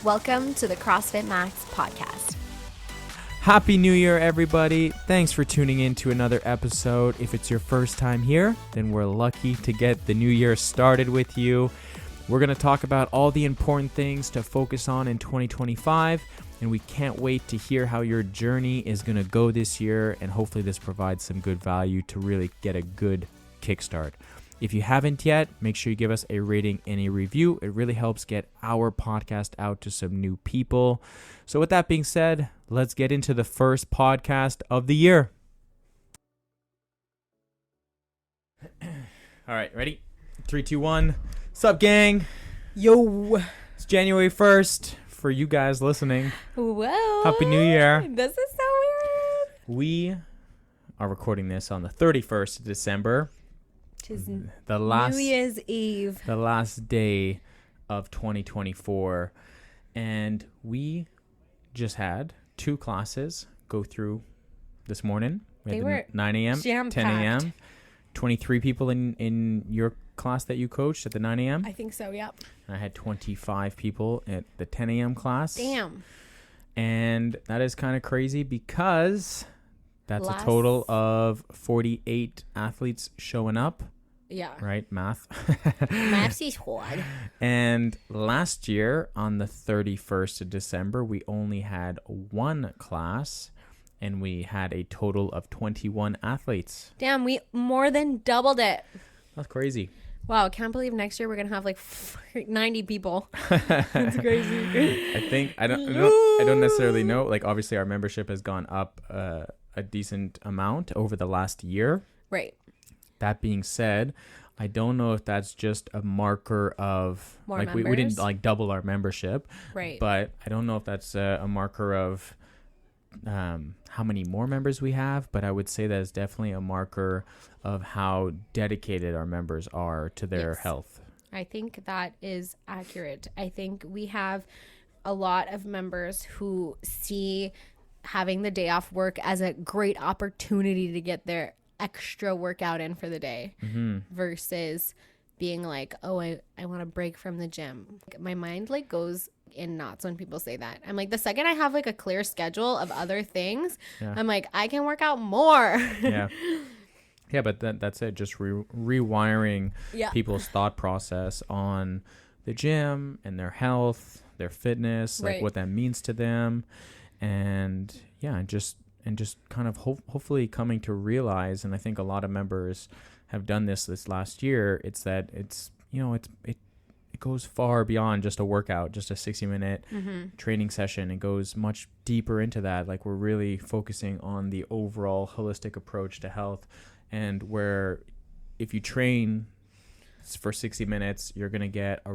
Welcome to the CrossFit Max podcast. Happy New Year, everybody. Thanks for tuning in to another episode. If it's your first time here, then we're lucky to get the new year started with you. We're going to talk about all the important things to focus on in 2025, and we can't wait to hear how your journey is going to go this year, and hopefully this provides some good value to really get a good kickstart. If you haven't yet, make sure you give us a rating and a review. It really helps get our podcast out to some new people. So with that being said, let's get into the first podcast of the year. All right, ready? 3, 2, 1. Sup, gang? Yo. It's January 1st for you guys listening. Whoa. Happy New Year. This is so weird. We are recording this on the 31st of December. The last New Year's Eve. The last day of 2024. And we just had 2 classes go through this morning. They were 9 a.m., 10 a.m. 23 people in your class that you coached at the 9 a.m. I think so, yep. And I had 25 people at the 10 a.m. class. Damn. And that is kind of crazy because that's a total of 48 athletes showing up. Yeah. Right? Math. Math is hard. And last year on the 31st of December, we only had 1 class and we had a total of 21 athletes. Damn, we more than doubled it. That's crazy. Wow, I can't believe next year we're going to have like 90 people. That's crazy. I don't necessarily know. Like obviously our membership has gone up a decent amount over the last year. Right. That being said, I don't know if that's just a marker of more like we didn't like double our membership, right? But I don't know if that's a marker of how many more members we have. But I would say that is definitely a marker of how dedicated our members are to their health. I think that is accurate. I think we have a lot of members who see having the day off work as a great opportunity to get their extra workout in for the day versus being like, oh, I want to break from the gym. My mind like goes in knots when people say that. I'm like, the second I have like a clear schedule of other things, I'm like, I can work out more. Yeah, but that's it. Just rewiring people's thought process on the gym and their health, their fitness, like what that means to them. And just kind of hopefully coming to realize, and I think a lot of members have done this last year, it's that it goes far beyond just a workout, just a 60-minute training session. It goes much deeper into that. Like we're really focusing on the overall holistic approach to health, and where if you train for 60 minutes, you're going to get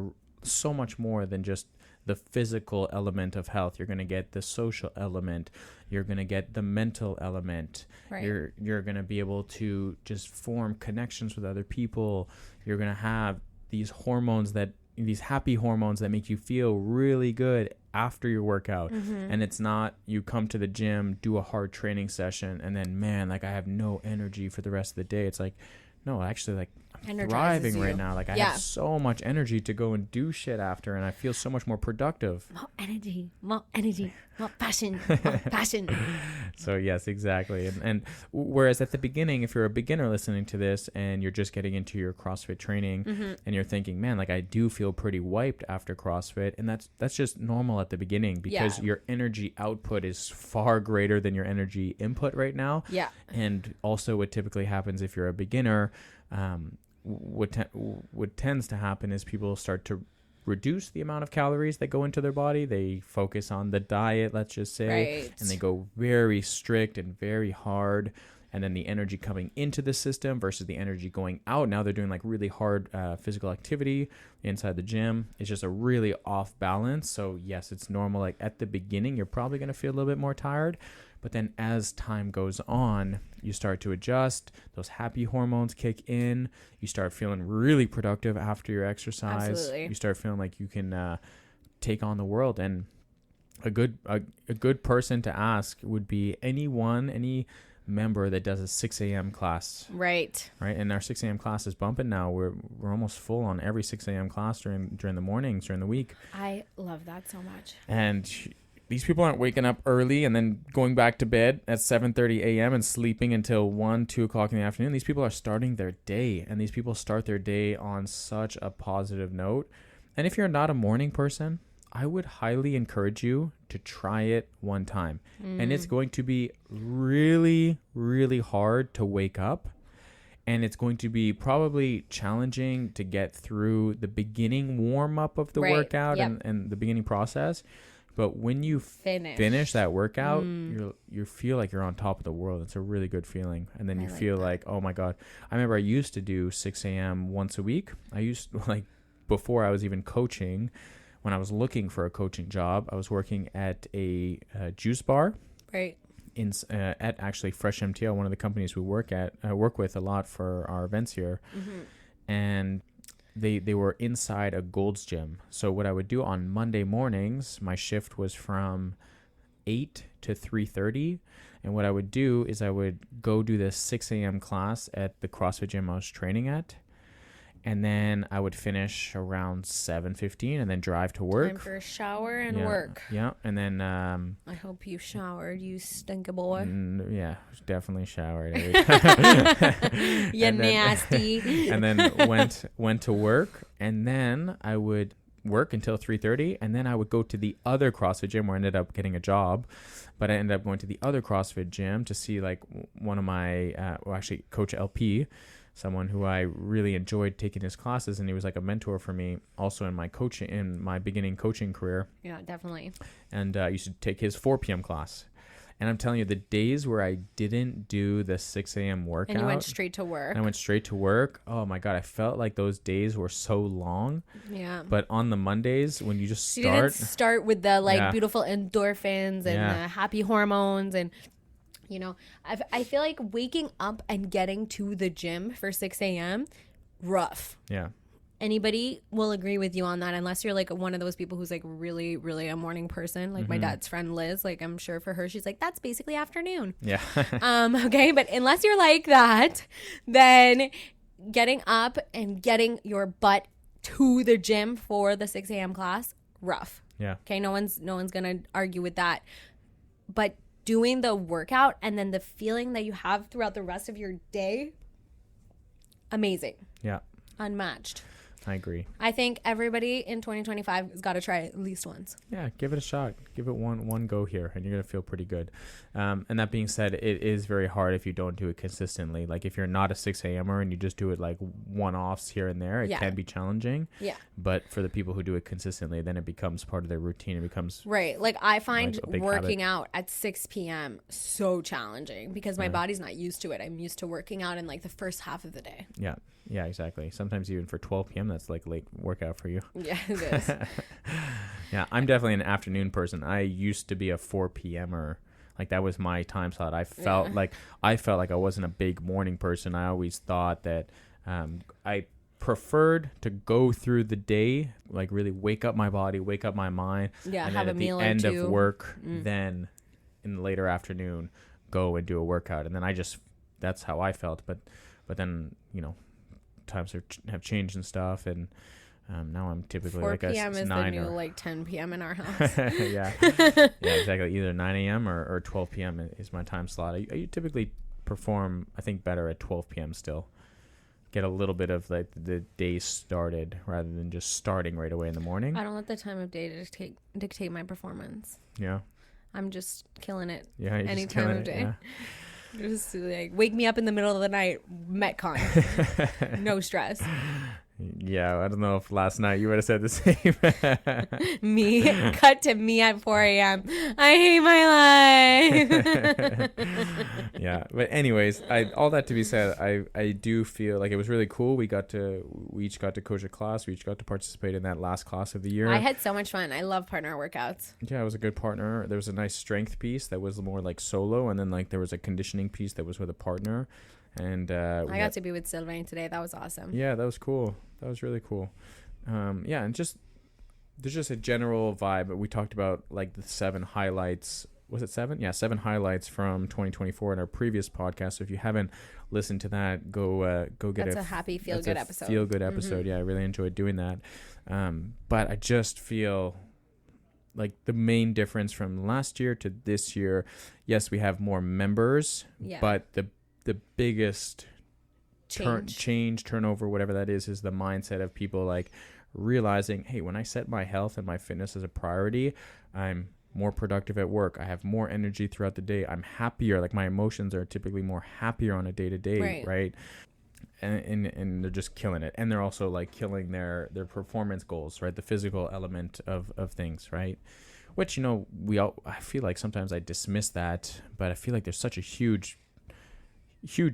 so much more than just the physical element of health. You're going to get the social element. You're going to get the mental element. Right. You're going to be able to just form connections with other people. You're going to have these happy hormones that make you feel really good after your workout. And it's not you come to the gym, do a hard training session, and then, man, like I have no energy for the rest of the day. It's like, no, actually, like I'm thriving right now. Like I have so much energy to go and do shit after, and I feel so much more productive. More energy, more passion, more passion. So yes, exactly. And whereas at the beginning, if you're a beginner listening to this and you're just getting into your CrossFit training and you're thinking, man, like I do feel pretty wiped after CrossFit, and that's just normal at the beginning because your energy output is far greater than your energy input right now. Yeah. And also what typically happens if you're a beginner, what tends to happen is people start to reduce the amount of calories that go into their body. They focus on the diet, let's just say, and they go very strict and very hard. And then the energy coming into the system versus the energy going out. Now they're doing like really hard physical activity inside the gym. It's just a really off balance. So yes, it's normal. Like at the beginning, you're probably going to feel a little bit more tired. But then as time goes on, you start to adjust. Those happy hormones kick in. You start feeling really productive after your exercise. Absolutely. You start feeling like you can take on the world. And a good person to ask would be any member that does a 6 a.m. class. Right. And our 6 a.m. class is bumping now. We're almost full on every 6 a.m. class during the mornings, during the week. I love that so much. And these people aren't waking up early and then going back to bed at 7:30 a.m. and sleeping until 1, 2 o'clock in the afternoon. These people are starting their day, and these people start their day on such a positive note. And if you're not a morning person, I would highly encourage you to try it one time. And it's going to be really, really hard to wake up. And it's going to be probably challenging to get through the beginning warm-up of the workout and the beginning process. But when you finish that workout, you feel like you're on top of the world. It's a really good feeling. And then you feel like, oh, my God. I remember I used to do 6 a.m. once a week. I used to, before I was even coaching, when I was looking for a coaching job, I was working at a juice bar. Right. At actually Fresh MTL, one of the companies we work with a lot for our events here. And they were inside a Gold's Gym. So what I would do on Monday mornings, my shift was from 8 to 3:30. And what I would do is I would go do the 6 a.m. class at the CrossFit gym I was training at. And then I would finish around 7:15 and then drive to work. Time for a shower and work. Yeah. And then... I hope you showered, you stinky boy. Yeah, definitely showered. You nasty. And then went to work. And then I would work until 3:30. And then I would go to the other CrossFit gym where I ended up getting a job. But I ended up going to the other CrossFit gym to see one of my... actually, Coach LP... someone who I really enjoyed taking his classes, and he was like a mentor for me also in my beginning coaching career. Yeah, definitely. And I used to take his 4 p.m. class. And I'm telling you, the days where I didn't do the 6 a.m. workout. And you went straight to work. And I went straight to work. Oh my God, I felt like those days were so long. Yeah. But on the Mondays, when you just start. You didn't start with the beautiful endorphins and the happy hormones and... You know, I feel like waking up and getting to the gym for 6 a.m. rough. Yeah. Anybody will agree with you on that, unless you're one of those people who's really, really a morning person. My dad's friend Liz, I'm sure for her, she's that's basically afternoon. Yeah. Okay. But unless you're like that, then getting up and getting your butt to the gym for the 6 a.m. class, rough. Yeah. Okay. No one's going to argue with that. But doing the workout and then the feeling that you have throughout the rest of your day, amazing. Yeah. Unmatched. I agree. I think everybody in 2025 has got to try it at least once. Yeah, give it a shot. Give it one go here, and you're going to feel pretty good. And that being said, it is very hard if you don't do it consistently. If you're not a 6 a.m.er and you just do it one-offs here and there, it can be challenging. Yeah. But for the people who do it consistently, then it becomes part of their routine. It becomes... Right. I find working out at 6 p.m. so challenging because my body's not used to it. I'm used to working out in the first half of the day. Yeah. Yeah, exactly. Sometimes even for 12 p.m., that's late workout for you. Yeah, it is. Yeah, I'm definitely an afternoon person. I used to be a 4 p.m.er. That was my time slot. I felt like I wasn't a big morning person. I always thought that I preferred to go through the day, really wake up my body, wake up my mind. Yeah, and have then a meal or two. at the end of work, then in the later afternoon, go and do a workout. And then that's how I felt. But then, times have changed and stuff, and now I'm typically 4 p.m. is 9 the new 10 p.m. in our house. Yeah, exactly. Either 9 a.m. or 12 p.m. is my time slot. I typically perform, I think, better at 12 p.m. still. Get a little bit of the day started rather than just starting right away in the morning. I don't let the time of day dictate my performance. Yeah, I'm just killing it. Yeah, any time of day. Yeah. Just wake me up in the middle of the night, Metcon. No stress. Yeah, I don't know if last night you would have said the same. Cut to me at 4 a.m. I hate my life. Yeah, but anyways, all that to be said, I do feel like it was really cool. We each got to coach a class. We each got to participate in that last class of the year. I had so much fun. I love partner workouts. Yeah, it was a good partner. There was a nice strength piece that was more solo, and then there was a conditioning piece that was with a partner. And I got to be with Sylvain today. That was awesome. Yeah, that was cool. That was really cool. Yeah, and there's just a general vibe. We talked about the 7 highlights was it 7? Yeah, 7 highlights from 2024 in our previous podcast. So if you haven't listened to that, go get That's a happy feel good episode. Feel good episode. Yeah, I really enjoyed doing that. But I just feel like the main difference from last year to this year, yes, we have more members, but the biggest turnover, whatever that is the mindset of people like realizing, hey, when I set my health and my fitness as a priority, I'm more productive at work. I have more energy throughout the day. I'm happier. Like my emotions are typically more happier on a day-to-day, right? And they're just killing it. And they're also like killing their performance goals, right? The physical element of things, right? Which, I feel like sometimes I dismiss that, but I feel like there's such a huge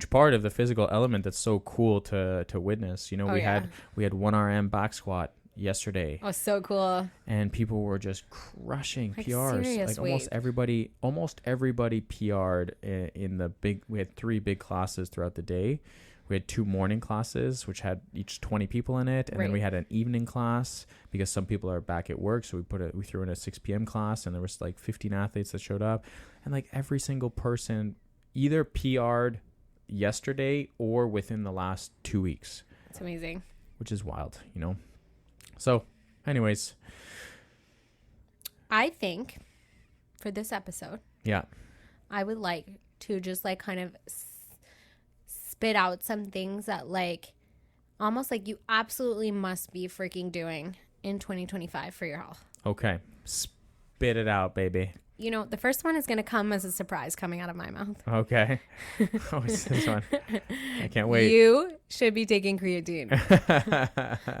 part of the physical element that's so cool to witness. We had 1 RM back squat yesterday. Oh, so cool. And people were just crushing like PRs. Like almost everybody PR'd in the big. We had 3 big classes throughout the day. We had 2 morning classes, which had each 20 people in it. And then we had an evening class because some people are back at work. So we threw in a 6 p.m. class, and there was like 15 athletes that showed up. And like every single person either PR'd yesterday or within the last 2 weeks. It's amazing. Which is wild, So anyways. I think for this episode. Yeah. I would like to just like kind of spit out some things that like almost like you absolutely must be freaking doing in 2025 for your health. Okay. Spit it out, baby. The first one is going to come as a surprise coming out of my mouth. Okay. Oh, it's this one. I can't wait. You should be taking creatine.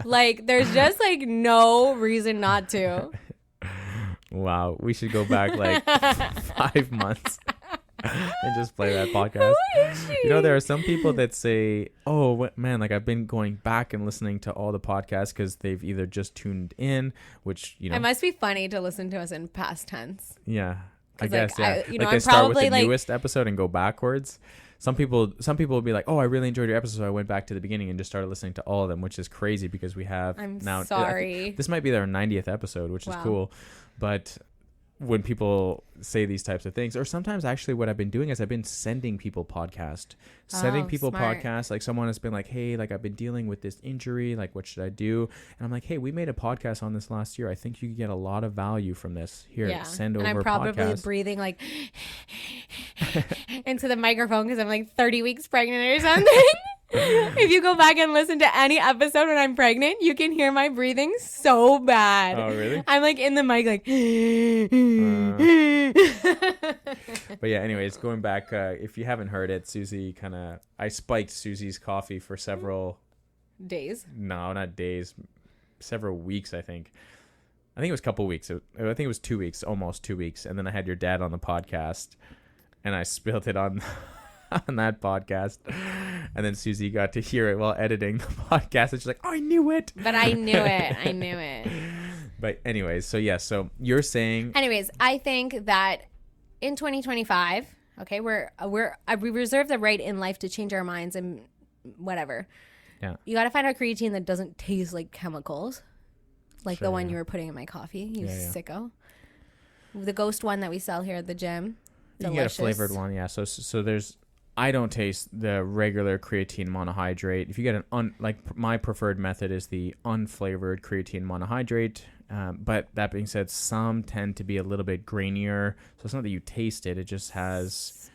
Like, there's just like no reason not to. Wow. We should go back like 5 months and just play that podcast. Who is she? There are some people that say, oh, man, like I've been going back and listening to all the podcasts because they've either just tuned in, which, It must be funny to listen to us in past tense. Yeah. I guess, yeah. Like they start with the newest episode and go backwards. Some people will be like, oh, I really enjoyed your episode. So I went back to the beginning and just started listening to all of them, which is crazy because we have now. Sorry. This might be their 90th episode, which is cool. But when people say these types of things, or sometimes actually what I've been doing is I've been sending people podcasts. Like someone has been like, hey, like I've been dealing with this injury, like what should I do? And I'm like, hey, we made a podcast on this last year. I think you could get a lot of value from this. Here, send over a podcast. And I'm probably breathing like into the microphone because I'm like 30 weeks pregnant or something. If you go back and listen to any episode when I'm pregnant, you can hear my breathing so bad. Oh, really? I'm like in the mic like. But yeah, anyways, going back, if you haven't heard it, I spiked Susie's coffee for several days. No, not days. Several weeks, I think. I think it was a couple weeks. I think it was 2 weeks, almost 2 weeks. And then I had your dad on the podcast and I spilled it on that podcast, and then Susie got to hear it while editing the podcast, and she's like, oh, I knew it. But I knew it. But anyways, so you're saying, I think that in 2025, okay, we reserve the right in life to change our minds and whatever. Yeah, you got to find a creatine that doesn't taste like chemicals, like the one you were putting in my coffee, you sicko. The ghost one that we sell here at the gym. Delicious. You get a flavored one, yeah. So there's. I don't taste the regular creatine monohydrate. If you get my preferred method is the unflavored creatine monohydrate. But that being said, some tend to be a little bit grainier. So it's not that you taste it; it just has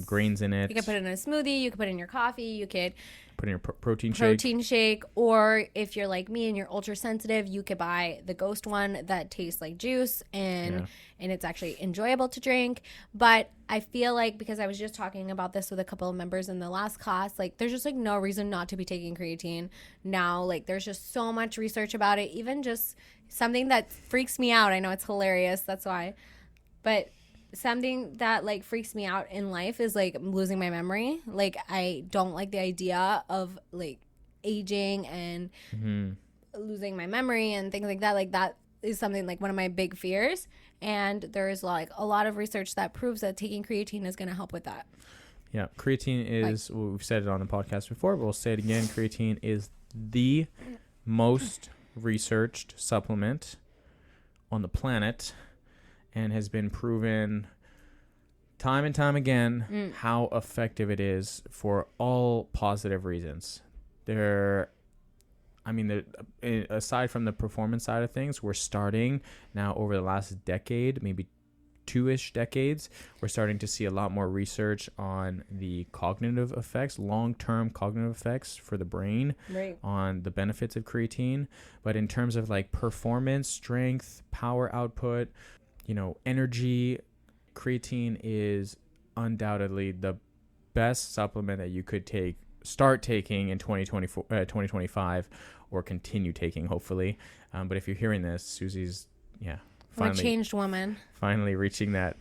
grains in it. You can put it in a smoothie. You can put it in your coffee. You could put in your protein shake. Or if you're like me and you're ultra sensitive, you could buy the Ghost one that tastes like juice and it's actually enjoyable to drink. But I feel like, because I was just talking about this with a couple of members in the last class, like there's just like no reason not to be taking creatine now. Like there's just so much research about it. Even just something that freaks me out. I know it's hilarious. That's why. But something that like freaks me out in life is like losing my memory. Like I don't like the idea of like aging and losing my memory and things like that. Like that is something like one of my big fears. And there's like a lot of research that proves that taking creatine is going to help with that. Yeah, creatine is, we've said it on the podcast before, but we'll say it again. Creatine is the most researched supplement on the planet and has been proven time and time again how effective it is for all positive reasons. Aside from the performance side of things, we're starting now over the last decade, maybe 2-ish decades, we're starting to see a lot more research on the cognitive effects, long-term cognitive effects for the brain, on the benefits of creatine. But in terms of like performance, strength, power output, energy, creatine is undoubtedly the best supplement that you could start taking in 2025 or continue taking, hopefully. But if you're hearing this, Susie's, finally, a changed woman. Finally reaching that.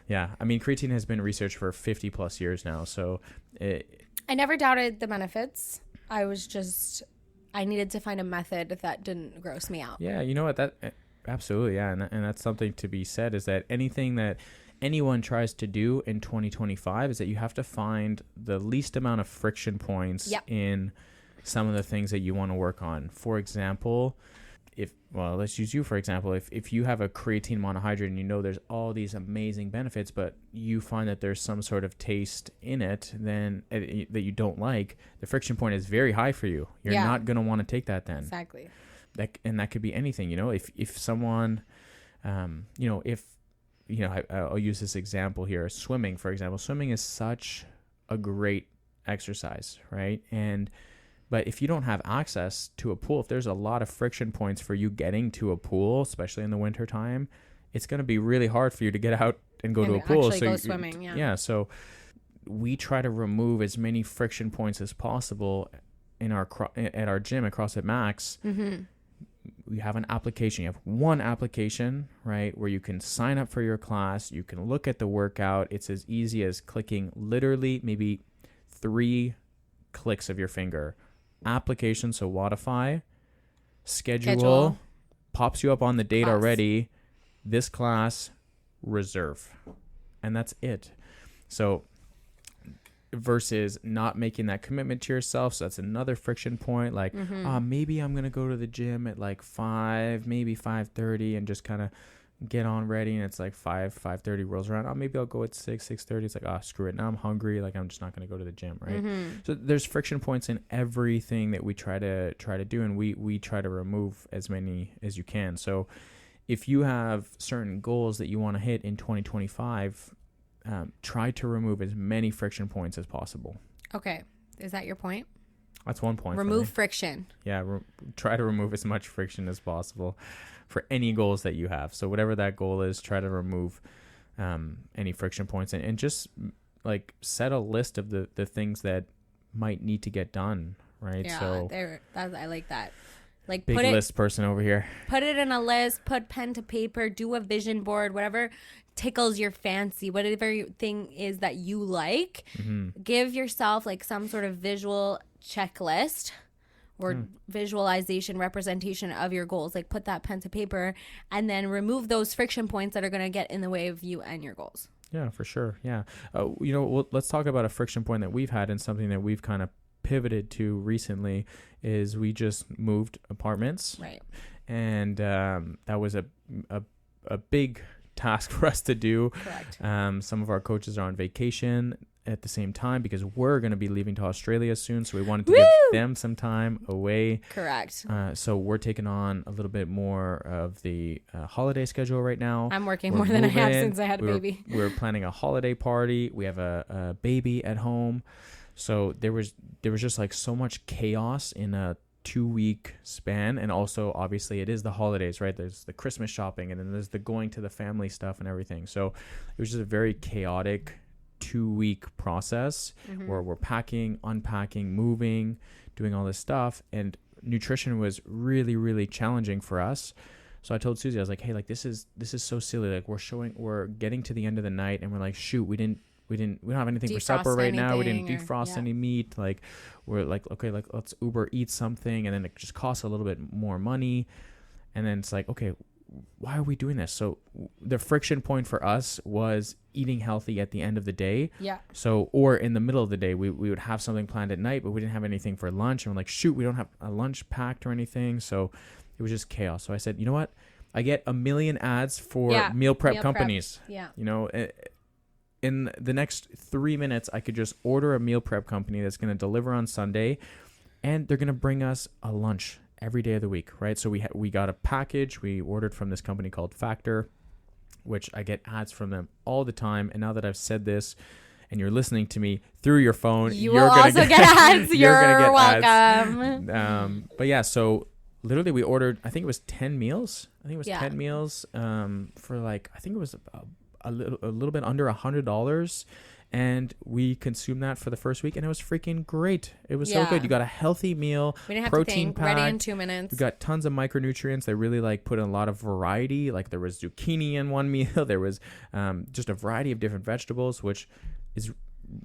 Yeah. I mean, creatine has been researched for 50 plus years now. So I never doubted the benefits. I needed to find a method that didn't gross me out. Yeah. You know what? Absolutely. Yeah. And that's something to be said, is that anything that anyone tries to do in 2025 is that you have to find the least amount of friction points in some of the things that you want to work on. For example, let's use you for example. If you have a creatine monohydrate and there's all these amazing benefits, but you find that there's some sort of taste in it then that you don't like, the friction point is very high for you. You're not going to want to take that then. Exactly. That could be anything. If someone, I'll use this example here. Swimming, for example. Swimming is such a great exercise, right? But if you don't have access to a pool, if there's a lot of friction points for you getting to a pool, especially in the winter time, it's going to be really hard for you to get out and go to a pool. Actually go swimming, yeah. So we try to remove as many friction points as possible at our gym at CrossFit Max. Mm-hmm. We have an application. You have one application, right, where you can sign up for your class. You can look at the workout. It's as easy as clicking literally maybe 3 clicks of your finger. Application, so Wodify, schedule, pops you up on the date already. This class, reserve. And that's it. So versus not making that commitment to yourself. So that's another friction point. Like, maybe I'm going to go to the gym at like 5, maybe 5:30 and just kind of get on ready. And it's like 5:30 rolls around. Maybe I'll go at 6:30. It's like, screw it. Now I'm hungry. Like, I'm just not going to go to the gym. Right. So there's friction points in everything that we try to do. And we try to remove as many as you can. So if you have certain goals that you want to hit in 2025, try to remove as many friction points as possible. Okay. Is that your point? That's one point. Remove friction. Yeah. Try to remove as much friction as possible for any goals that you have. So whatever that goal is, try to remove any friction points and just like set a list of the things that might need to get done. Right. Yeah. So I like that. Like big list person over here. Put it in a list, put pen to paper, do a vision board, whatever tickles your fancy, whatever thing is that you like. Give yourself like some sort of visual checklist or visualization representation of your goals. Like put that pen to paper and then remove those friction points that are going to get in the way of you and your goals. Yeah, for sure. Yeah. Let's talk about a friction point that we've had and something that we've kind of pivoted to recently is we just moved apartments. Right. And that was a big task for us to do. Correct. Some of our coaches are on vacation at the same time because we're going to be leaving to Australia soon. So we wanted to give them some time away. Correct. So we're taking on a little bit more of the holiday schedule right now. I'm working more than I have since I had a baby. We're planning a holiday party. We have a baby at home. So there was just like so much chaos in a 2-week span. And also obviously it is the holidays, right? There's the Christmas shopping and then there's the going to the family stuff and everything. So it was just a very chaotic 2-week process where we're packing, unpacking, moving, doing all this stuff. And nutrition was really, really challenging for us. So I told Susie, I was like, hey, like this is so silly. Like we're getting to the end of the night and we're like, shoot, we don't have anything for supper right now. We didn't defrost any meat. Like we're like, okay, like let's Uber eat something. And then it just costs a little bit more money. And then it's like, okay, why are we doing this? So the friction point for us was eating healthy at the end of the day. Yeah. So, or in the middle of the day, we would have something planned at night, but we didn't have anything for lunch. And we're like, shoot, we don't have a lunch packed or anything. So it was just chaos. So I said, you know what? I get a million ads for meal prep companies. Yeah. You know, in the next 3 minutes, I could just order a meal prep company that's going to deliver on Sunday, and they're going to bring us a lunch every day of the week, right? So we got a package. We ordered from this company called Factor, which I get ads from them all the time. And now that I've said this, and you're listening to me through your phone, you're will also get ads. You're welcome. Ads. But yeah, so literally we ordered, I think it was 10 meals. I think it was 10 meals for like, I think it was a little bit under $100. And we consumed that for the first week, and it was freaking great. It was so good. You got a healthy meal, we didn't have protein to think, packed. ready in 2 minutes. We got tons of micronutrients. They really like put in a lot of variety. Like there was zucchini in one meal. There was just a variety of different vegetables, which is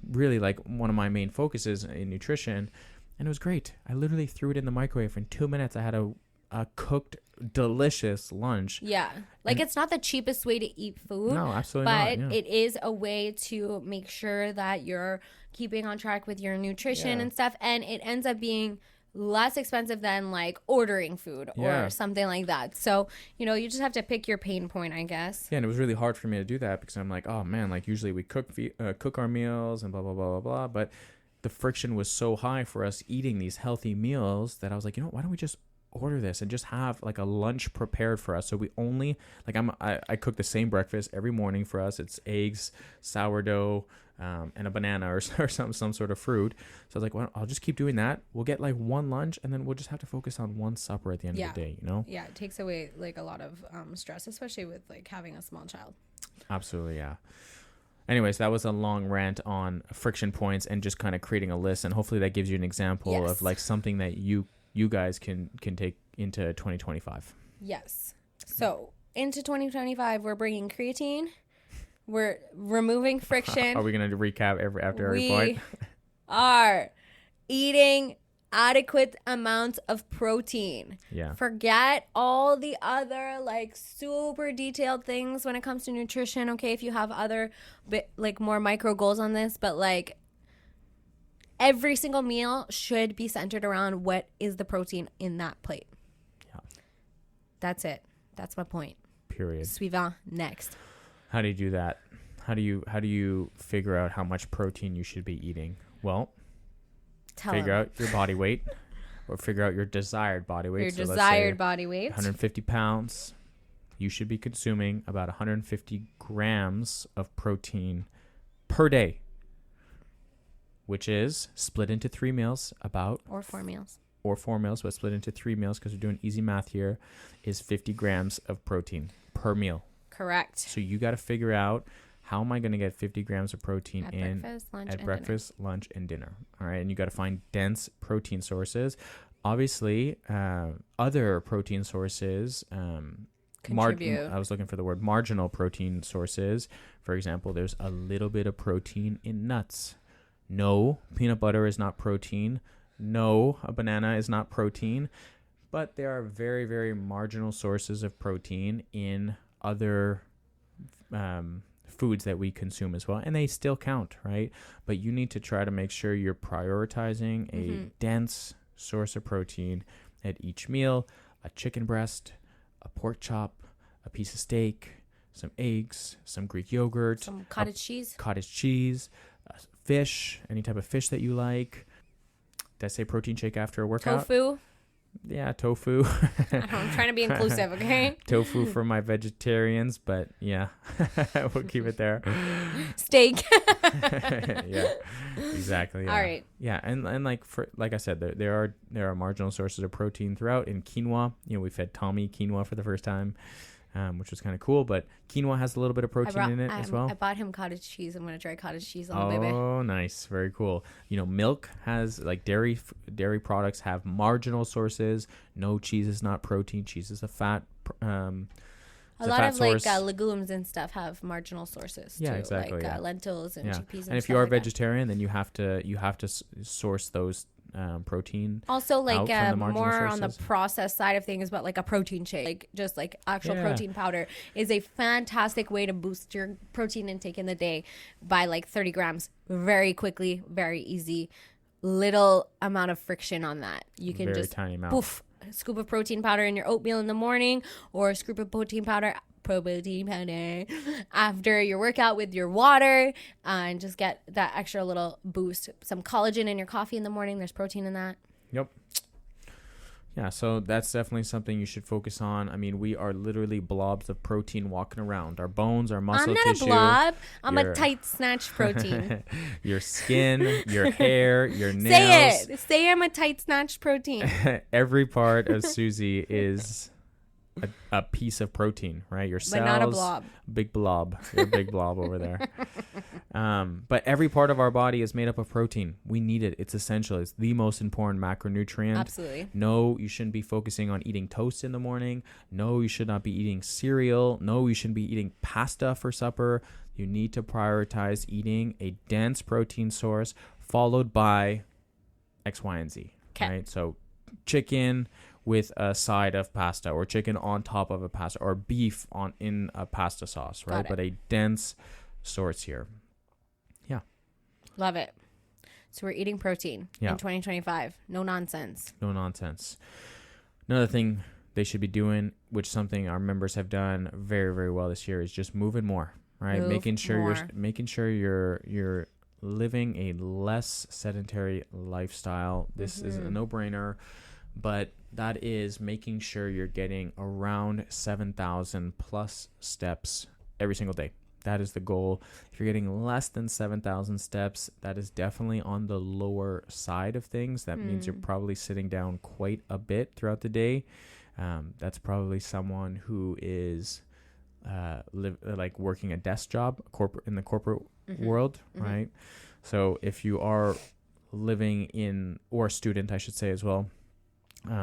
really like one of my main focuses in nutrition. And it was great. I literally threw it in the microwave. In 2 minutes, I had a cooked, delicious lunch. Yeah. Like, it's not the cheapest way to eat food. No, absolutely not. But it is a way to make sure that you're keeping on track with your nutrition and stuff. And it ends up being less expensive than, like, ordering food or something like that. So, you know, you just have to pick your pain point, I guess. Yeah, and it was really hard for me to do that because I'm like, oh, man, like, usually we cook our meals and blah, blah, blah, blah, blah. But the friction was so high for us eating these healthy meals that I was like, you know, why don't we just order this and just have like a lunch prepared for us? So we only like I cook the same breakfast every morning for us. It's eggs, sourdough, and a banana or some sort of fruit. So I was like, well, I'll just keep doing that. We'll get like one lunch, and then we'll just have to focus on one supper at the end of the day, you know? Yeah, it takes away like a lot of stress, especially with like having a small child. Absolutely, yeah. Anyways, that was a long rant on friction points and just kind of creating a list, and hopefully that gives you an example of like something that you guys can take into 2025. Yes. So into 2025, we're bringing creatine. We're removing friction. Are we going to recap after every point? We are eating adequate amounts of protein. Yeah. Forget all the other like super detailed things when it comes to nutrition. Okay, if you have other like more micro goals on this, but like every single meal should be centered around what is the protein in that plate. Yeah. That's it. That's my point. Period. Suivant. Next. How do you do that? How do you figure out how much protein you should be eating? Well, figure out your body weight, or figure out your desired body weight. Your desired body weight. 150 pounds. You should be consuming about 150 grams of protein per day, which is split into 3 meals or 4 meals. Or 4 meals, but split into 3 meals because we're doing easy math here, is 50 grams of protein per meal. Correct. So you got to figure out, how am I going to get 50 grams of protein at breakfast, lunch, and dinner? All right. And you got to find dense protein sources. Obviously, other protein sources contribute. I was looking for the word marginal protein sources. For example, there's a little bit of protein in nuts. No, peanut butter is not protein. No, a banana is not protein. But there are very, very marginal sources of protein in other foods that we consume as well, and they still count, right? But you need to try to make sure you're prioritizing a dense source of protein at each meal: a chicken breast, a pork chop, a piece of steak, some eggs, some Greek yogurt, some cottage cheese, fish, any type of fish that you like. Did I say protein shake after a workout? Tofu. Yeah, tofu. I'm trying to be inclusive, okay? Tofu for my vegetarians, but yeah, we'll keep it there. Steak. Yeah, exactly. Yeah. All right. Yeah, and like I said, there are marginal sources of protein throughout. In quinoa, we fed Tommy quinoa for the first time, which was kind of cool. But quinoa has a little bit of protein in it as well. I bought him cottage cheese. I'm going to try cottage cheese on the baby. Oh, nice. Very cool. Milk has, like, dairy products have marginal sources. No, cheese is not protein. Cheese is a fat a lot of source. Like legumes and stuff have marginal sources too. Exactly. Like lentils and chickpeas and if you are vegetarian, then you have to source those protein. Also, like more on the processed side of things, but like a protein shake, like just like actual protein powder, is a fantastic way to boost your protein intake in the day by like 30 grams very quickly, very easy, little amount of friction on that. You can very just tiny amount. Poof, a scoop of protein powder in your oatmeal in the morning, or a scoop of protein powder protein powder after your workout with your water, and just get that extra little boost. Some collagen in your coffee in the morning. There's protein in that. Yep. Yeah, so that's definitely something you should focus on. I mean, we are literally blobs of protein walking around. Our bones, our muscle tissue. I'm not a blob. I'm a tight snatch protein. Your skin, your hair, your nails. Say it. Say I'm a tight snatch protein. Every part of Susie is a piece of protein, right? Your cells. But not a blob. Big blob. You're a big blob over there. But every part of our body is made up of protein. We need it. It's essential. It's the most important macronutrient. Absolutely. No, you shouldn't be focusing on eating toast in the morning. No, you should not be eating cereal. No, you shouldn't be eating pasta for supper. You need to prioritize eating a dense protein source followed by X, Y, and Z. Okay. Right? So chicken with a side of pasta, or chicken on top of a pasta, or beef in a pasta sauce, right? But a dense source here. Yeah. Love it. So we're eating protein in 2025. No nonsense. No nonsense. Another thing they should be doing, which something our members have done very, very well this year, is just moving more, right? Making sure you're living a less sedentary lifestyle. This is a no-brainer. But that is making sure you're getting around 7,000 plus steps every single day. That is the goal. If you're getting less than 7,000 steps, that is definitely on the lower side of things. That means you're probably sitting down quite a bit throughout the day. That's probably someone who is working a desk job in the corporate world, right? So if you are living in, or a student, I should say as well.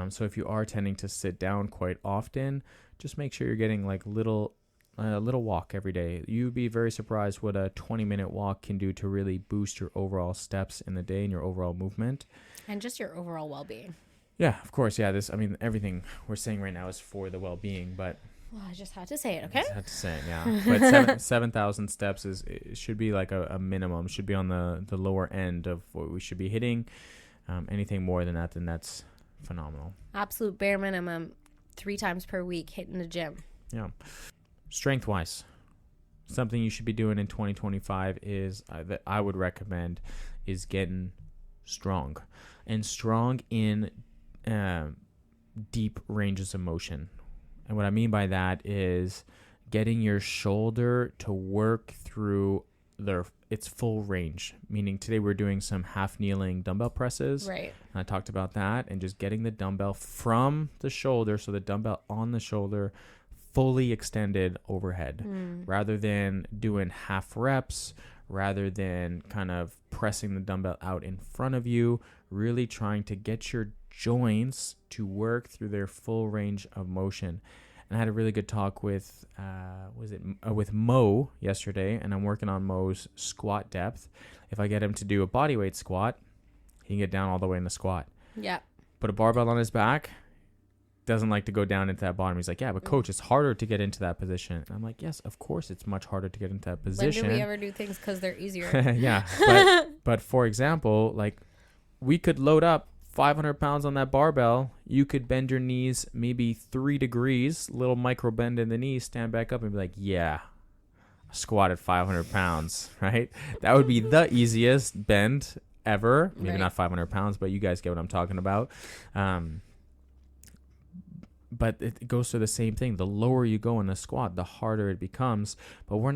So if you are tending to sit down quite often, just make sure you're getting like a little walk every day. You'd be very surprised what a 20-minute walk can do to really boost your overall steps in the day and your overall movement. And just your overall well-being. Yeah, of course. Yeah, everything we're saying right now is for the well-being, but... Well, I just had to say it, okay? I just had to say it, yeah. But 7,000 steps it should be like a minimum. It should be on the lower end of what we should be hitting. Anything more than that, then that's phenomenal. Absolute bare minimum, 3 times per week hitting the gym. Yeah. Strength wise, something you should be doing in 2025 is that I would recommend is getting strong, and strong in deep ranges of motion. And what I mean by that is getting your shoulder to work through its full range. Meaning today we're doing some half kneeling dumbbell presses. Right. And I talked about that, and just getting the dumbbell from the shoulder, so the dumbbell on the shoulder fully extended overhead, rather than doing half reps, rather than kind of pressing the dumbbell out in front of you, really trying to get your joints to work through their full range of motion. And I had a really good talk with Mo yesterday, and I'm working on Mo's squat depth. If I get him to do a bodyweight squat, he can get down all the way in the squat. Yeah. Put a barbell on his back, doesn't like to go down into that bottom. He's like, yeah, but coach, it's harder to get into that position. And I'm like, yes, of course it's much harder to get into that position. When do we ever do things because they're easier? Yeah. But for example, like, we could load up 500 pounds on that barbell. You could bend your knees maybe 3 degrees, little micro bend in the knees, stand back up and be like, yeah, squat at 500 pounds, right? That would be the easiest bend ever. Maybe not 500 pounds, but you guys get what I'm talking about. But it goes to the same thing. The lower you go in a squat, the harder it becomes. But we're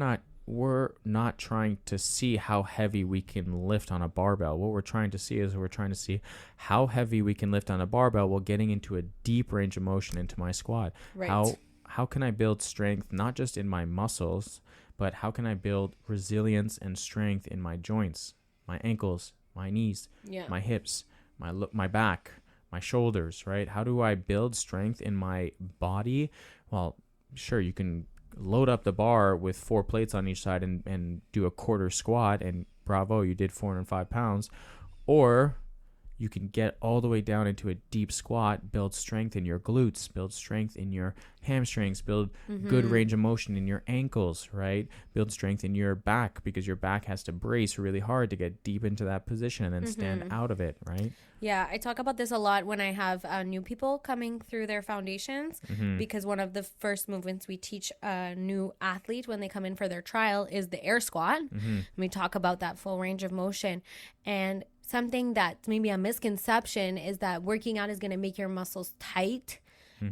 not trying to see how heavy we can lift on a barbell. What we're trying to see is how heavy we can lift on a barbell while getting into a deep range of motion into my squat. Right. How can I build strength, not just in my muscles, but how can I build resilience and strength in my joints, my ankles, my knees, my hips, my back, my shoulders, right? How do I build strength in my body? Well, sure, you can load up the bar with 4 plates on each side and do a quarter squat, and bravo, you did 405 pounds. Or you can get all the way down into a deep squat, build strength in your glutes, build strength in your hamstrings, build good range of motion in your ankles, right? Build strength in your back, because your back has to brace really hard to get deep into that position and then stand out of it, right? Yeah, I talk about this a lot when I have new people coming through their foundations, because one of the first movements we teach a new athlete when they come in for their trial is the air squat. And we talk about that full range of motion. And something that's maybe a misconception is that working out is going to make your muscles tight,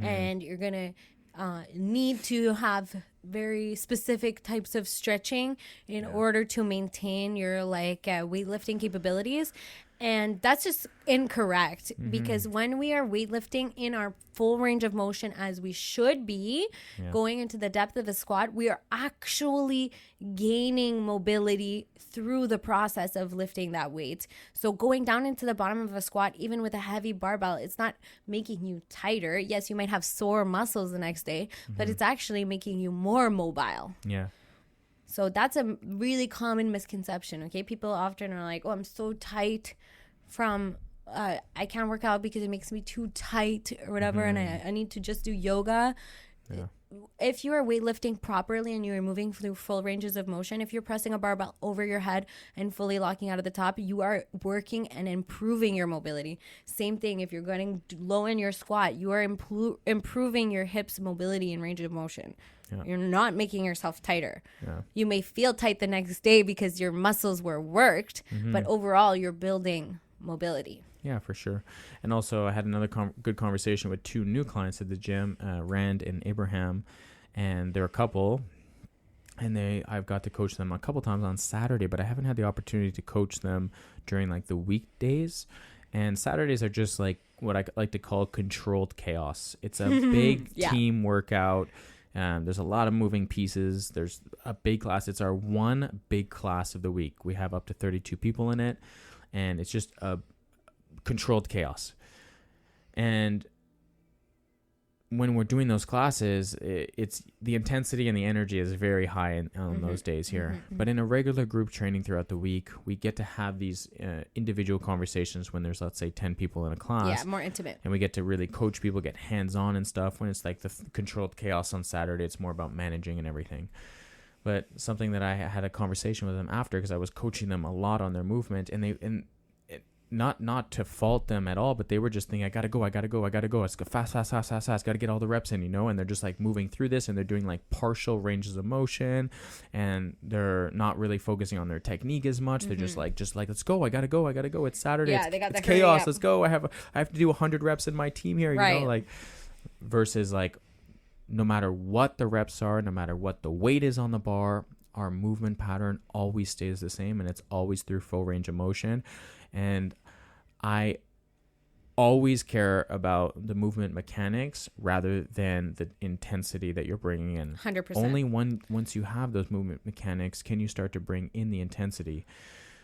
and you're going to need to have very specific types of stretching in order to maintain your weightlifting capabilities. And that's just incorrect, because when we are weightlifting in our full range of motion, as we should be, going into the depth of a squat, we are actually gaining mobility through the process of lifting that weight. So going down into the bottom of a squat, even with a heavy barbell, it's not making you tighter. Yes, you might have sore muscles the next day, but it's actually making you more mobile. Yeah. So that's a really common misconception, okay? People often are like, oh, I'm so tight from, I can't work out because it makes me too tight or whatever, and I need to just do yoga. Yeah. If you are weightlifting properly and you are moving through full ranges of motion, if you're pressing a barbell over your head and fully locking out of the top, you are working and improving your mobility. Same thing, if you're going low in your squat, you are improving your hips mobility and range of motion. Yeah. You're not making yourself tighter. Yeah. You may feel tight the next day because your muscles were worked, but overall you're building mobility. Yeah, for sure. And also I had another good conversation with two new clients at the gym, Rand and Abraham, and they're a couple, and I've got to coach them a couple times on Saturday, but I haven't had the opportunity to coach them during like the weekdays. And Saturdays are just like what I like to call controlled chaos. It's a big team workout. There's a lot of moving pieces. There's a big class. It's our one big class of the week. We have up to 32 people in it, and it's just a controlled chaos. And when we're doing those classes, it's the intensity and the energy is very high on those days here. But in a regular group training throughout the week, we get to have these individual conversations when there's, let's say, 10 people in a class. Yeah, more intimate. And we get to really coach people, get hands-on and stuff. When it's like the controlled chaos on Saturday, it's more about managing and everything. But something that I had a conversation with them after, because I was coaching them a lot on their movement, and not to fault them at all, but they were just thinking, I gotta go. Let's go fast. Gotta get all the reps in, and they're just like moving through this, and they're doing like partial ranges of motion, and they're not really focusing on their technique as much. They're just like, let's go. I gotta go. It's Saturday. Yeah, it's chaos. Let's go. I have to do 100 reps in my team here, right. Versus like, no matter what the reps are, no matter what the weight is on the bar, our movement pattern always stays the same, and it's always through full range of motion. And I always care about the movement mechanics rather than the intensity that you're bringing in. 100%. Only once you have those movement mechanics can you start to bring in the intensity.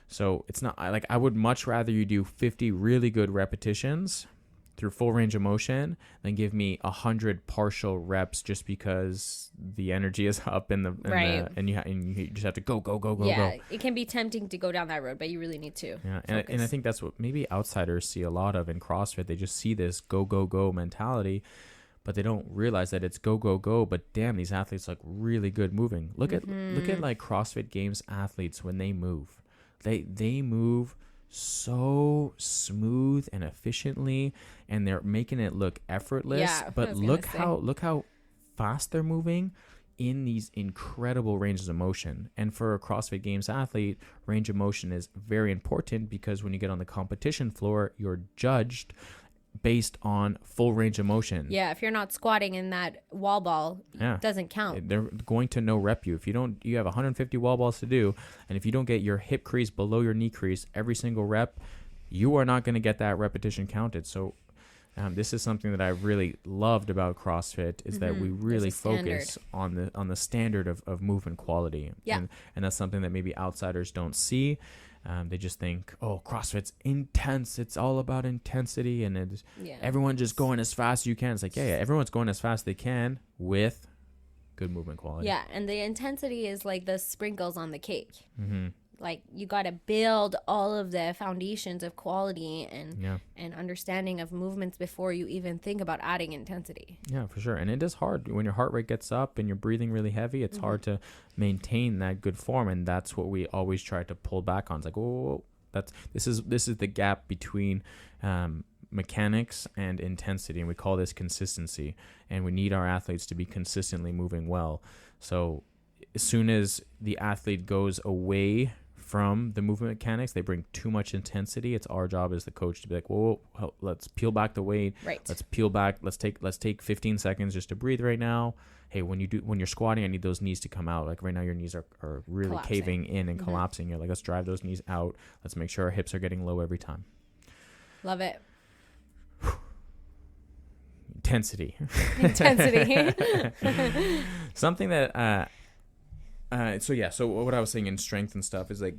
So it's not like, I would much rather you do 50 really good repetitions through full range of motion than give me 100 partial reps just because the energy is up and you just have to go. Yeah, it can be tempting to go down that road, but you really need to. Yeah, and I think that's what maybe outsiders see a lot of in CrossFit. They just see this go mentality, but they don't realize that it's go. But damn, these athletes look really good moving. Look at like CrossFit Games athletes when they move. They move so smooth and efficiently, and they're making it look effortless. Yeah, but look how fast they're moving in these incredible ranges of motion. And for a CrossFit Games athlete, range of motion is very important, because when you get on the competition floor, you're judged based on full range of motion. Yeah, if you're not squatting in that wall ball, it doesn't count. They're going to no rep you. If you have 150 wall balls to do, and if you don't get your hip crease below your knee crease every single rep, you are not going to get that repetition counted. So this is something that I really loved about CrossFit, is that we really focus on the standard of movement quality. Yeah. And that's something that maybe outsiders don't see. They just think, oh, CrossFit's intense. It's all about intensity, and everyone just going as fast as you can. It's like, yeah, everyone's going as fast as they can with good movement quality. Yeah, and the intensity is like the sprinkles on the cake. Like, you got to build all of the foundations of quality and understanding of movements before you even think about adding intensity. Yeah, for sure. And it is hard when your heart rate gets up and you're breathing really heavy. It's hard to maintain that good form, and that's what we always try to pull back on. It's like, whoa, this is the gap between mechanics and intensity, and we call this consistency. And we need our athletes to be consistently moving well. So as soon as the athlete goes away from the movement mechanics, they bring too much intensity. It's our job as the coach to be like, whoa, let's peel back the weight. Right. Let's peel back. Let's take 15 seconds just to breathe right now. Hey, when you're squatting, I need those knees to come out. Like right now, your knees are really collapsing. Caving in and collapsing. You're like, let's drive those knees out. Let's make sure our hips are getting low every time. Love it. Intensity. Something that, so what I was saying in strength and stuff is like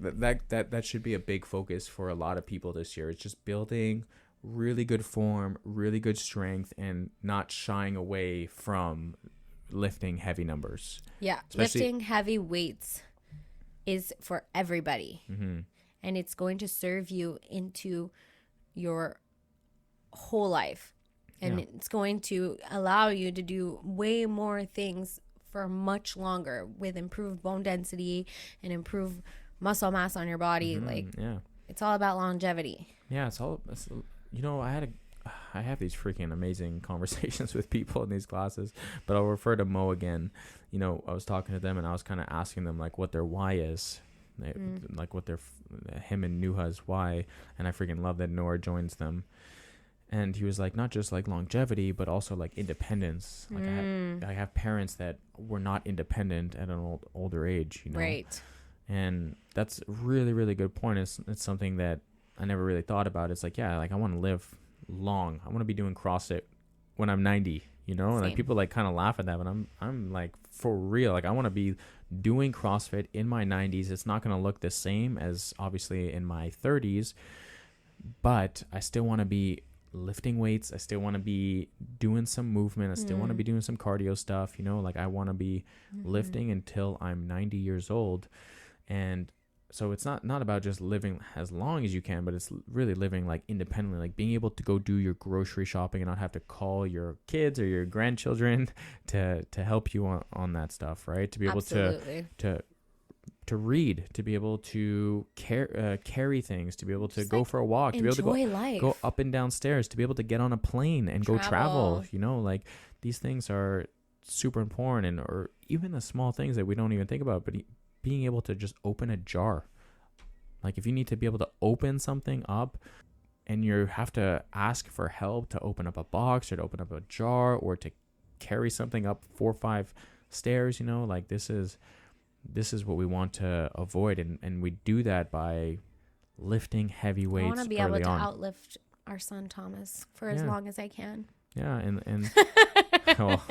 that should be a big focus for a lot of people this year. It's just building really good form, really good strength, and not shying away from lifting heavy numbers. Yeah. Lifting heavy weights is for everybody. And it's going to serve you into your whole life. And it's going to allow you to do way more things for much longer with improved bone density and improved muscle mass on your body. It's all about longevity. Yeah, I have these freaking amazing conversations with people in these classes, but I'll refer to Mo again. You know, I was talking to them and I was kind of asking them like what their why is, like what him and Nuha's why, and I freaking love that Noah joins them. And he was like, not just like longevity, but also like independence. Like I have parents that were not independent at an older age, you know? Right. And that's a really, really good point. It's something that I never really thought about. It's like, I want to live long. I want to be doing CrossFit when I'm 90, you know? And like people like kind of laugh at that, but I'm like, for real. Like I want to be doing CrossFit in my 90s. It's not going to look the same as obviously in my 30s, but I still want to be lifting weights. I still want to be doing some movement. I still want to be doing some cardio stuff, you know, like I want to be lifting until I'm 90 years old. And so it's not about just living as long as you can, but it's really living like independently, like being able to go do your grocery shopping and not have to call your kids or your grandchildren to help you on that stuff, right? To be able to read, to be able to carry things, to be able to go for a walk, to be able to go up and down stairs, to be able to get on a plane and go travel, you know, like these things are super important, or even the small things that we don't even think about, but being able to just open a jar. Like if you need to be able to open something up and you have to ask for help to open up a box or to open up a jar or to carry something up 4 or 5 stairs, you know, like this is what we want to avoid, and we do that by lifting heavy weights. I want to be able to outlift our son Thomas for as long as I can. Yeah, and well,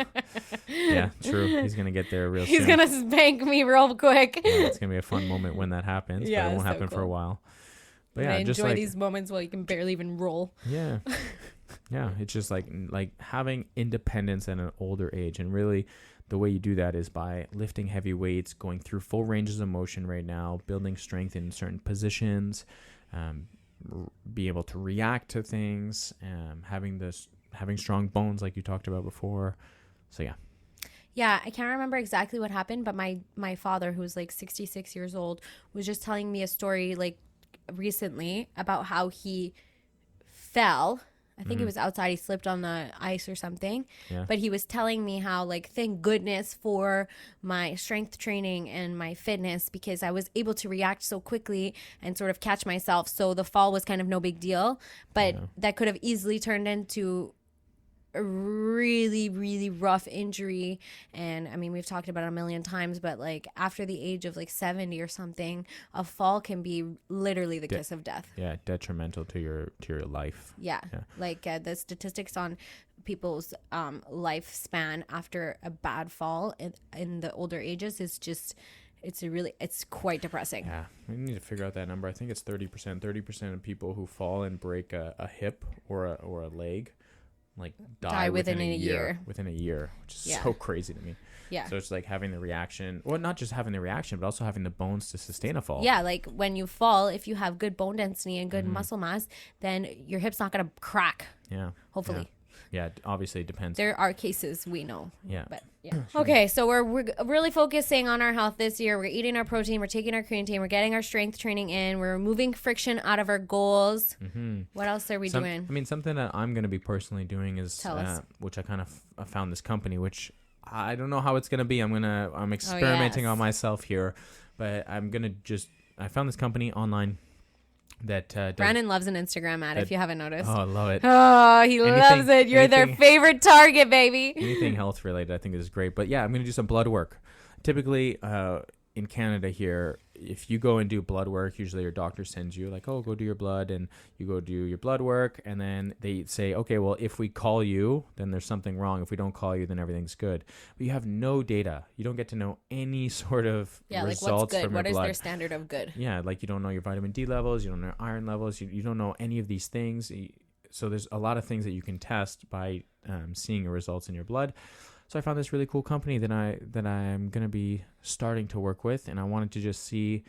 yeah, true. He's gonna get there real soon. He's gonna spank me real quick. Yeah, it's gonna be a fun moment when that happens, but it won't happen for a while. But I enjoy these moments while you can barely even roll. Yeah, yeah. It's just like having independence at an older age, and really. The way you do that is by lifting heavy weights, going through full ranges of motion right now, building strength in certain positions, be able to react to things, having strong bones like you talked about before. So yeah. Yeah, I can't remember exactly what happened, but my father, who's like 66 years old, was just telling me a story like recently about how he fell. I think it was outside. He slipped on the ice or something. Yeah. But he was telling me how, like, thank goodness for my strength training and my fitness, because I was able to react so quickly and sort of catch myself. So the fall was kind of no big deal. But that could have easily turned into a really, really rough injury. And I mean, we've talked about it a million times, but like after the age of like 70 or something, a fall can be literally the kiss of death. Yeah, detrimental to your life. Yeah. Like the statistics on people's lifespan after a bad fall in the older ages is just it's quite depressing. Yeah, we need to figure out that number. I think it's 30%. 30% of people who fall and break a hip or a leg like die within a year, which is Yeah. so crazy to me. Yeah. So it's like having the reaction, well, not just having the reaction, but also having the bones to sustain a fall. Yeah, like when you fall, if you have good bone density and good muscle mass, then your hip's not going to crack. Yeah. Hopefully. Yeah, obviously it depends. There are cases we know. Yeah. But yeah. Okay, so we're really focusing on our health this year. We're eating our protein. We're taking our creatine. We're getting our strength training in. We're removing friction out of our goals. Mm-hmm. What else are we doing? I mean, something that I'm going to be personally doing is, Tell us. which I kind of found this company, which I don't know how it's going to be. I'm experimenting on myself here, but I found this company online that Brandon loves an Instagram ad, if you haven't noticed. Oh, I love it. Oh, he loves it. You're their favorite target, baby. Anything health related, I think is great. But yeah, I'm going to do some blood work. Typically, in Canada here, if you go and do blood work, usually your doctor sends you like, oh, go do your blood, and you go do your blood work, and then they say, okay, well, if we call you, then there's something wrong. If we don't call you, then everything's good. But you have no data. You don't get to know any sort of results like what's good? from your blood. What is their standard of good? Yeah, like you don't know your vitamin D levels, you don't know iron levels, you don't know any of these things. So there's a lot of things that you can test by seeing your results in your blood. So I found this really cool company that I'm going to be starting to work with, and I wanted to just see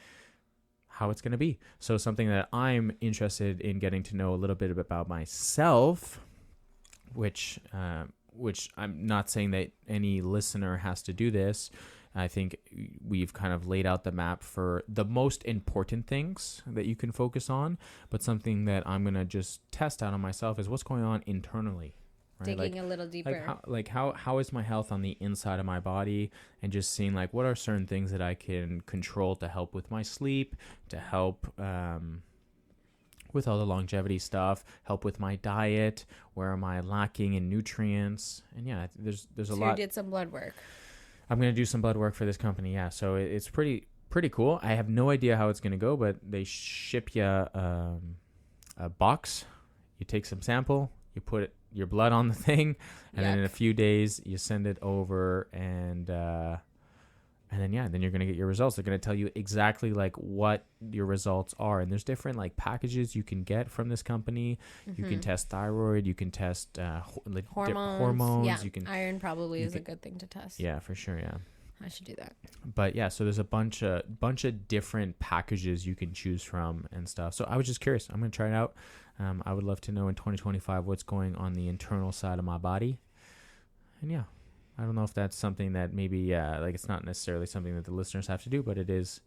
how it's going to be. So something that I'm interested in getting to know a little bit about myself, which I'm not saying that any listener has to do this. I think we've kind of laid out the map for the most important things that you can focus on, but something that I'm going to just test out on myself is what's going on internally. Right? Digging a little deeper. How is my health on the inside of my body, and just seeing like what are certain things that I can control to help with my sleep, to help with all the longevity stuff, help with my diet, where am I lacking in nutrients, and yeah, there's a lot. So you did some blood work. I'm gonna do some blood work for this company, yeah. So it's pretty cool. I have no idea how it's gonna go, but they ship you a box. You take some sample, you put your blood on the thing, and then in a few days you send it over, and then you're gonna get your results. They're gonna tell you exactly like what your results are, and there's different like packages you can get from this company. You can test thyroid, you can test hormones. Yeah, you can iron probably is a good thing to test. Yeah, for sure. Yeah, I should do that. But yeah, so there's a bunch of different packages you can choose from and stuff. So I was just curious. I'm gonna try it out. I would love to know in 2025 what's going on the internal side of my body. And yeah, I don't know if that's something that maybe, like it's not necessarily something that the listeners have to do, but it is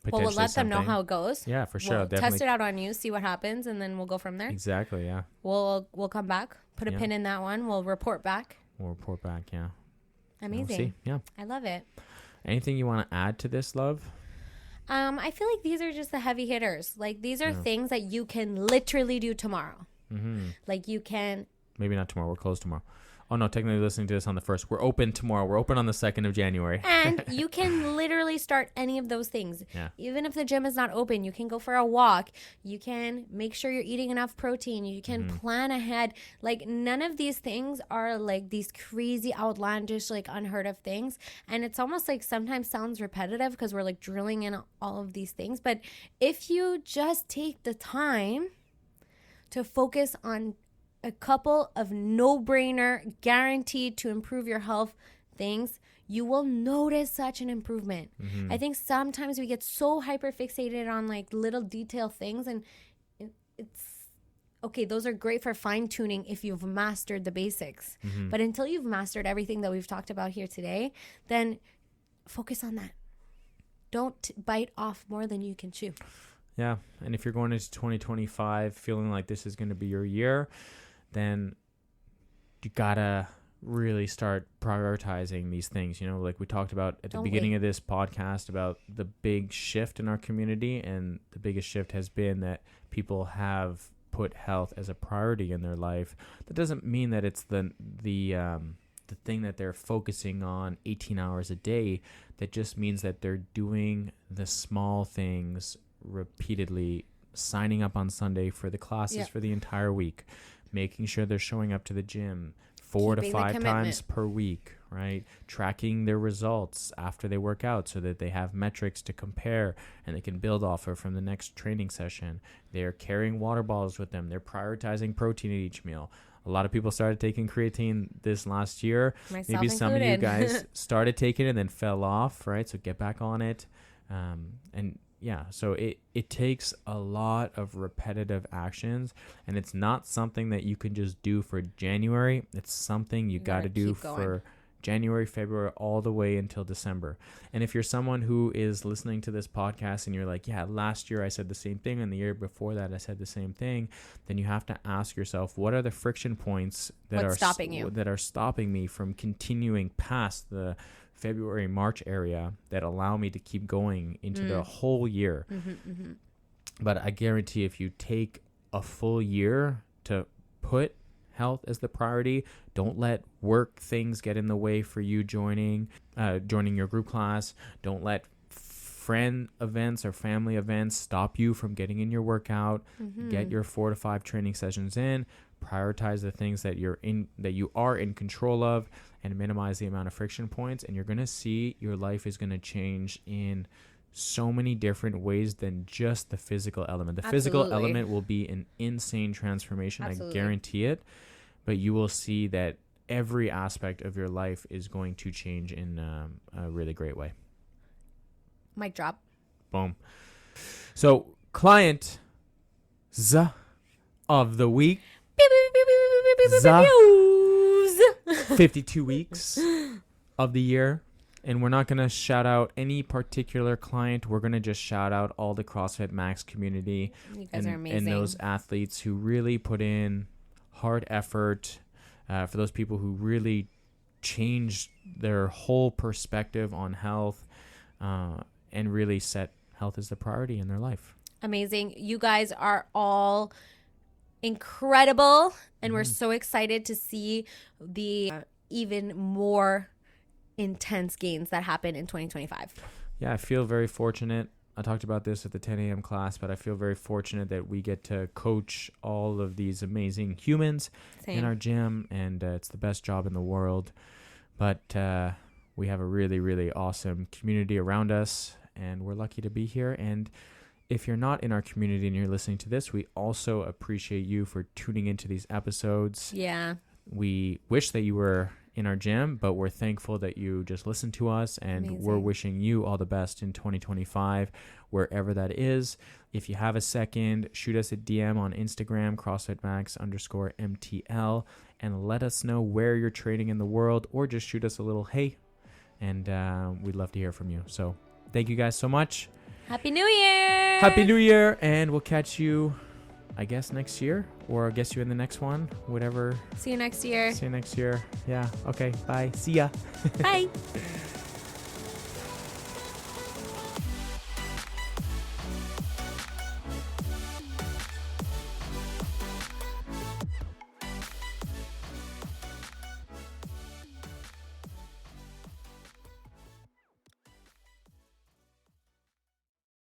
potentially Well, we'll let them know something. how it goes. Yeah, for sure. We'll test it out on you, see what happens, and then we'll go from there. Exactly, yeah. We'll come back, put a pin in that one. We'll report back. Yeah. Amazing. We'll see. Yeah. I love it. Anything you want to add to this, love? I feel like these are just the heavy hitters. Like these are things that you can literally do tomorrow. Mm-hmm. Like you can. Maybe not tomorrow. We're closed tomorrow. Oh no, technically listening to this on the 1st. We're open tomorrow. We're open on the 2nd of January. And you can literally start any of those things. Yeah. Even if the gym is not open, you can go for a walk. You can make sure you're eating enough protein. You can plan ahead. Like none of these things are like these crazy outlandish, like unheard of things. And it's almost like sometimes sounds repetitive because we're like drilling in all of these things. But if you just take the time to focus on a couple of no-brainer, guaranteed to improve your health things, you will notice such an improvement. Mm-hmm. I think sometimes we get so hyper-fixated on like little detail things, and it's okay, those are great for fine-tuning if you've mastered the basics. Mm-hmm. But until you've mastered everything that we've talked about here today, then focus on that. Don't bite off more than you can chew. Yeah, and if you're going into 2025 feeling like this is going to be your year, then you gotta really start prioritizing these things. You know, like we talked about at the beginning of this podcast about the big shift in our community, and the biggest shift has been that people have put health as a priority in their life. That doesn't mean that it's the thing that they're focusing on 18 hours a day. That just means that they're doing the small things repeatedly, signing up on Sunday for the classes for the entire week, making sure they're showing up to the gym 4 to 5 times per week, right? Tracking their results after they work out so that they have metrics to compare and they can build off of from the next training session. They're carrying water bottles with them. They're prioritizing protein at each meal. A lot of people started taking creatine this last year. Myself Maybe some included. of you guys started taking it and then fell off, right? So get back on it. And yeah, so it takes a lot of repetitive actions, and it's not something that you can just do for January. It's something you got to do for January, February, all the way until December. And if you're someone who is listening to this podcast and you're like, yeah, last year I said the same thing and the year before that I said the same thing, then you have to ask yourself, what are the friction points that are stopping me from continuing past the February, March area that allow me to keep going into the whole year. But I guarantee if you take a full year to put health as the priority, don't let work things get in the way for you joining your group class. Don't let friend events or family events stop you from getting in your workout. Get your 4 to 5 training sessions in. Prioritize the things that you are in control of, and minimize the amount of friction points, and you're going to see your life is going to change in so many different ways than just the physical element. The physical element will be an insane transformation. I guarantee it. But you will see that every aspect of your life is going to change in a really great way. Mic drop. Boom. So, client of the week. 52 weeks of the year. And we're not going to shout out any particular client. We're going to just shout out all the CrossFit Max community. You guys are amazing. And those athletes who really put in hard effort, for those people who really changed their whole perspective on health, and really set health as the priority in their life. Amazing. You guys are all incredible, and we're so excited to see the even more intense gains that happen in 2025. Yeah, I feel very fortunate. I talked about this at the 10 a.m. class, but I feel very fortunate that we get to coach all of these amazing humans in our gym, and it's the best job in the world. But we have a really, really awesome community around us, and we're lucky to be here. And if you're not in our community and you're listening to this, we also appreciate you for tuning into these episodes. Yeah. We wish that you were in our gym, but we're thankful that you just listened to us, and we're wishing you all the best in 2025, wherever that is. If you have a second, shoot us a DM on Instagram, CrossFitMax_MTL, and let us know where you're training in the world, or just shoot us a little hey, and we'd love to hear from you. So thank you guys so much. Happy New Year! Happy New Year, and we'll catch you, I guess, next year, or I guess you in the next one, whatever. See you next year. See you next year. Yeah. Okay. Bye. See ya. Bye.